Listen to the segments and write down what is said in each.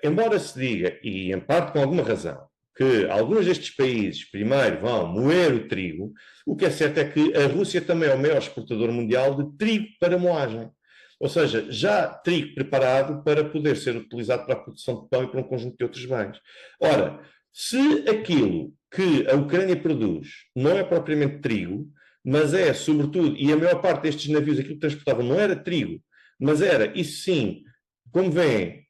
embora se diga, e em parte com alguma razão, que alguns destes países primeiro vão moer o trigo, o que é certo é que a Rússia também é o maior exportador mundial de trigo para moagem. Ou seja, já trigo preparado para poder ser utilizado para a produção de pão e para um conjunto de outros bens. Ora, se aquilo que a Ucrânia produz não é propriamente trigo, mas é, sobretudo, e a maior parte destes navios, aquilo que transportavam não era trigo, mas era, isso sim, como veem,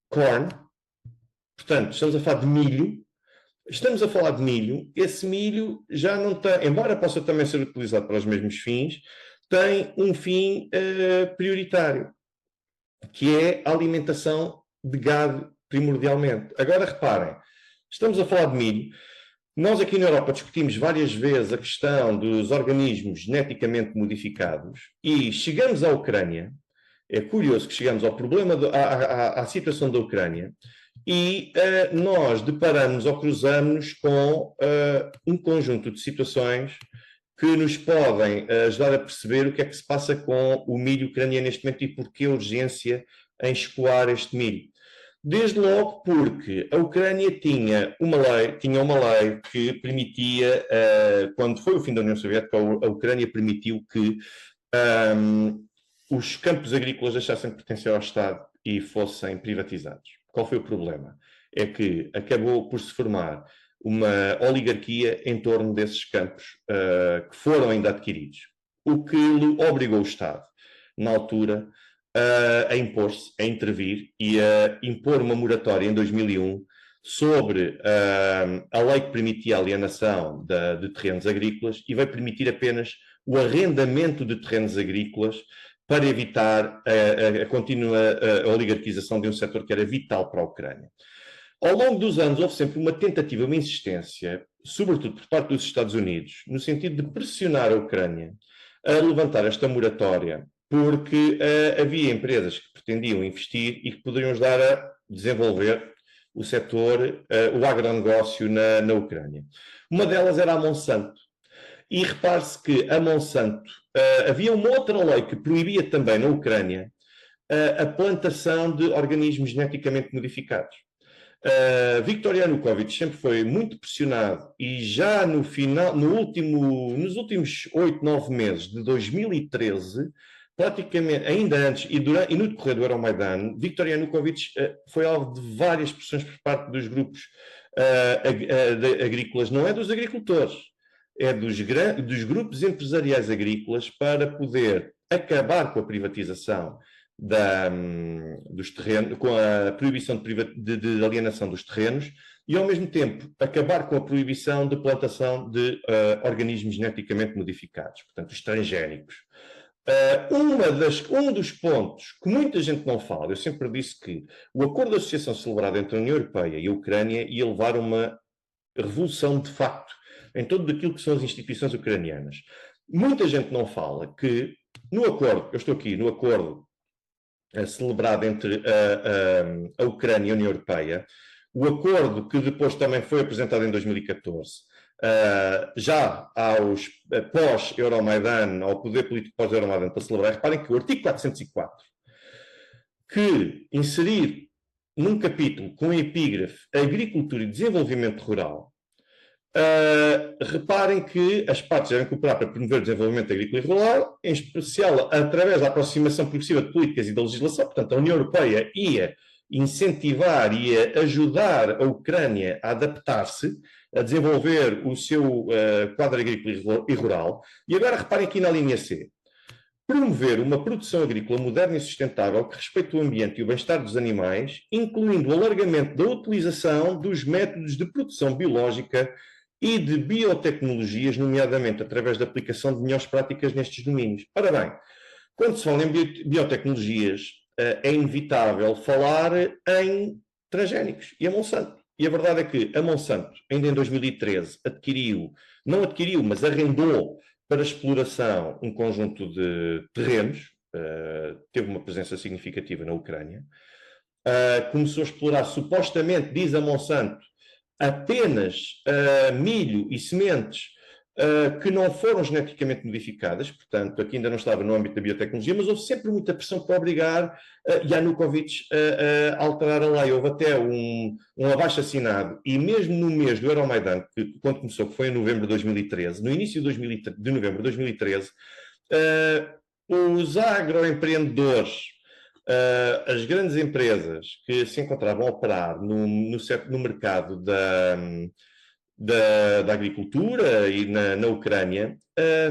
corn, portanto, estamos a falar de milho. Estamos a falar de milho, esse milho já não tem, embora possa também ser utilizado para os mesmos fins, tem um fim prioritário, que é a alimentação de gado primordialmente. Agora reparem, estamos a falar de milho, nós aqui na Europa discutimos várias vezes a questão dos organismos geneticamente modificados e chegamos à Ucrânia, é curioso que chegamos ao problema, à situação da Ucrânia, e nós deparamos ou cruzamos com um conjunto de situações que nos podem ajudar a perceber o que é que se passa com o milho ucraniano neste momento e porquê a urgência em escoar este milho. Desde logo porque a Ucrânia tinha uma lei que permitia, quando foi o fim da União Soviética, a Ucrânia permitiu que os campos agrícolas deixassem de pertencer ao Estado e fossem privatizados. Qual foi o problema? É que acabou por se formar uma oligarquia em torno desses campos que foram ainda adquiridos, o que obrigou o Estado, na altura, a impor-se, a intervir e a impor uma moratória em 2001 sobre a lei que permitia a alienação de terrenos agrícolas e vai permitir apenas o arrendamento de terrenos agrícolas para evitar a contínua oligarquização de um setor que era vital para a Ucrânia. Ao longo dos anos houve sempre uma tentativa, uma insistência, sobretudo por parte dos Estados Unidos, no sentido de pressionar a Ucrânia a levantar esta moratória, porque havia empresas que pretendiam investir e que poderiam ajudar a desenvolver o setor, o agronegócio na Ucrânia. Uma delas era a Monsanto. E repare-se que a Monsanto, havia uma outra lei que proibia também na Ucrânia a plantação de organismos geneticamente modificados. Viktor Yanukovych sempre foi muito pressionado e já no final, nos últimos 8, 9 meses de 2013, praticamente, ainda antes e no decorrer do Euromaidan, Viktor Yanukovych foi alvo de várias pressões por parte dos grupos agrícolas, não é dos agricultores, é dos grupos empresariais agrícolas para poder acabar com a privatização dos terrenos, com a proibição de alienação dos terrenos e, ao mesmo tempo, acabar com a proibição de plantação de organismos geneticamente modificados, portanto, os transgénicos. Um dos pontos que muita gente não fala, eu sempre disse que o acordo de associação celebrado entre a União Europeia e a Ucrânia ia levar a uma revolução de facto em tudo aquilo que são as instituições ucranianas. Muita gente não fala que no acordo, eu estou aqui no acordo celebrado entre a Ucrânia e a União Europeia, o acordo que depois também foi apresentado em 2014, já aos pós-Euromaidan, ao poder político pós-Euromaidan para celebrar, reparem que o artigo 404, que inserir num capítulo com epígrafe Agricultura e Desenvolvimento Rural, reparem que as partes devem cooperar para promover o desenvolvimento agrícola e rural, em especial através da aproximação progressiva de políticas e da legislação. Portanto, a União Europeia ia incentivar e ajudar a Ucrânia a adaptar-se, a desenvolver o seu quadro agrícola e rural. E agora reparem aqui na linha C. Promover uma produção agrícola moderna e sustentável que respeite o ambiente e o bem-estar dos animais, incluindo o alargamento da utilização dos métodos de produção biológica e de biotecnologias, nomeadamente através da aplicação de melhores práticas nestes domínios. Ora bem, quando se fala em biotecnologias, é inevitável falar em transgénicos e a Monsanto. E a verdade é que a Monsanto, ainda em 2013, não adquiriu, mas arrendou para exploração um conjunto de terrenos, teve uma presença significativa na Ucrânia, começou a explorar, supostamente, diz a Monsanto, apenas milho e sementes que não foram geneticamente modificadas, portanto, aqui ainda não estava no âmbito da biotecnologia, mas houve sempre muita pressão para obrigar Yanukovych a alterar a lei. Houve até um abaixo-assinado, e mesmo no mês do Euromaidan, que quando começou, que foi em novembro de 2013, no início de novembro de 2013, os agroempreendedores, as grandes empresas que se encontravam a operar no mercado da agricultura e na Ucrânia,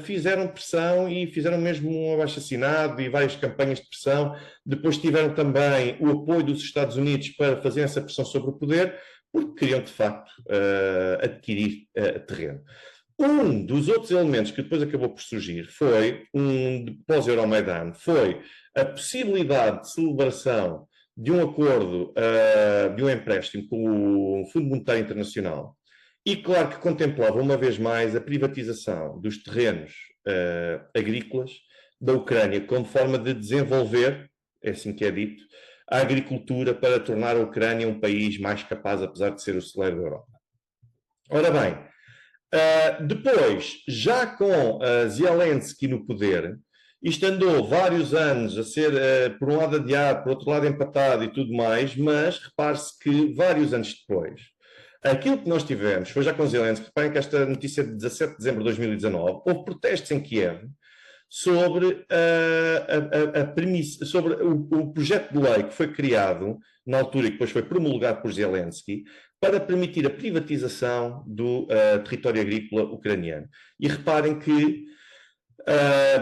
fizeram pressão e fizeram mesmo um abaixo-assinado e várias campanhas de pressão. Depois tiveram também o apoio dos Estados Unidos para fazer essa pressão sobre o poder, porque queriam, de facto, adquirir terreno. Um dos outros elementos que depois acabou por surgir foi, pós-Euromaidan, foi a possibilidade de celebração de um acordo, de um empréstimo com o Fundo Monetário Internacional, e claro que contemplava uma vez mais a privatização dos terrenos agrícolas da Ucrânia como forma de desenvolver, é assim que é dito, a agricultura para tornar a Ucrânia um país mais capaz, apesar de ser o celeiro da Europa. Ora bem, depois, já com Zelensky no poder, isto andou vários anos a ser, por um lado adiado, por outro lado empatado e tudo mais, mas repare-se que vários anos depois, aquilo que nós tivemos foi já com Zelensky. Reparem que esta notícia de 17 de dezembro de 2019, houve protestos em Kiev sobre sobre o projeto de lei que foi criado na altura e que depois foi promulgado por Zelensky para permitir a privatização do território agrícola ucraniano. E reparem que,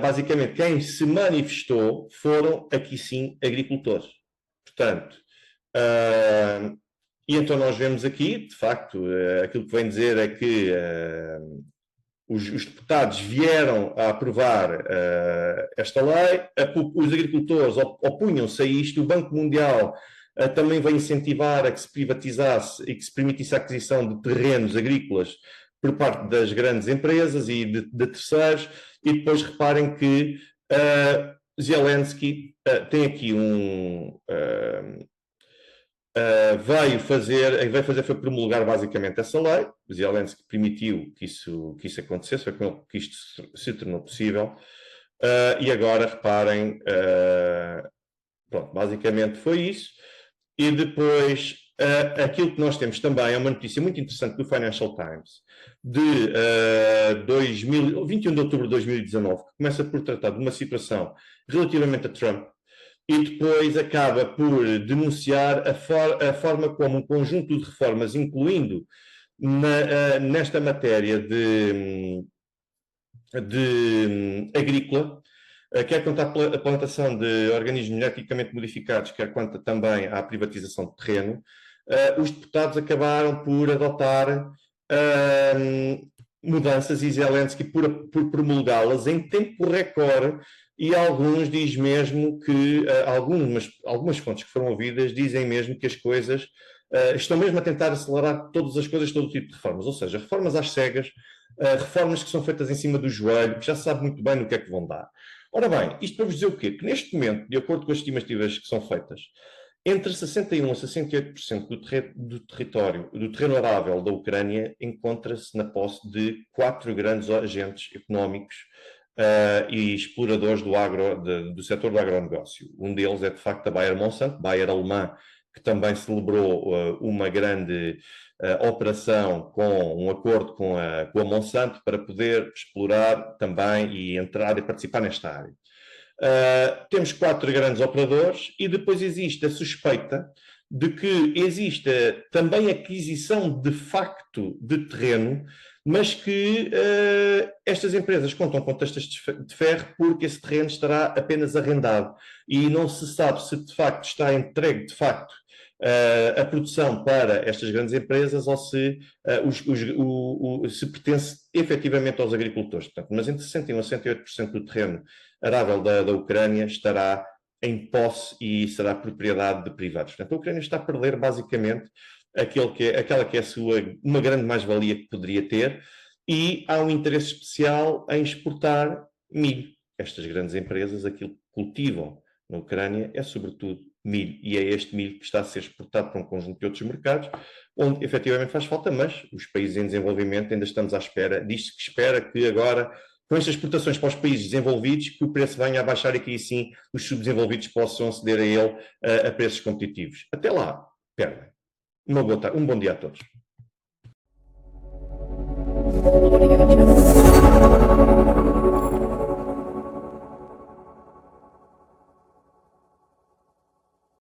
basicamente, quem se manifestou foram, aqui sim, agricultores. Portanto, e então nós vemos aqui, de facto, aquilo que vem dizer é que os deputados vieram a aprovar esta lei, os agricultores opunham-se a isto, o Banco Mundial também vai incentivar a que se privatizasse e que se permitisse a aquisição de terrenos agrícolas por parte das grandes empresas e de terceiros, e depois reparem que Zelensky tem aqui veio fazer foi promulgar basicamente essa lei. Zelensky permitiu que isso acontecesse, foi com ele que isto se tornou possível. E agora, reparem, pronto, basicamente foi isso. E depois, aquilo que nós temos também é uma notícia muito interessante do Financial Times, de 21 de outubro de 2019, que começa por tratar de uma situação relativamente a Trump, e depois acaba por denunciar a forma como um conjunto de reformas, incluindo nesta matéria de agrícola, quer quanto à plantação de organismos geneticamente modificados, quer quanto também à privatização de terreno, os deputados acabaram por adotar mudanças, e Zelensky por promulgá-las em tempo recorde. E alguns diz mesmo que, algumas fontes que foram ouvidas dizem mesmo que as coisas estão mesmo a tentar acelerar todas as coisas, todo o tipo de reformas, ou seja, reformas às cegas, reformas que são feitas em cima do joelho, que já se sabe muito bem no que é que vão dar. Ora bem, isto para vos dizer o quê? Que neste momento, de acordo com as estimativas que são feitas, entre 61% a 68% do território, do terreno arável da Ucrânia, encontra-se na posse de 4 grandes agentes económicos e exploradores do setor do agronegócio. Um deles é, de facto, a Bayer-Monsanto, Bayer alemã, que também celebrou uma grande operação com um acordo com a Monsanto para poder explorar também e entrar e participar nesta área. Temos 4 grandes operadores e depois existe a suspeita de que exista também aquisição de facto de terreno, mas que estas empresas contam com testas de ferro porque esse terreno estará apenas arrendado e não se sabe se de facto está entregue de facto a produção para estas grandes empresas ou se, se pertence efetivamente aos agricultores. Portanto, mas entre 61% a 68% do terreno arável da Ucrânia estará em posse e será propriedade de privados. Portanto, a Ucrânia está a perder basicamente aquela que é uma grande mais-valia que poderia ter, e há um interesse especial em exportar milho. Estas grandes empresas, aquilo que cultivam na Ucrânia é sobretudo milho. E é este milho que está a ser exportado para um conjunto de outros mercados, onde efetivamente faz falta, mas os países em desenvolvimento ainda estamos à espera, diz-se que espera que agora, com estas exportações para os países desenvolvidos, que o preço venha a baixar e que aí sim os subdesenvolvidos possam aceder a ele a preços competitivos. Até lá, perdem. Um bom dia a todos.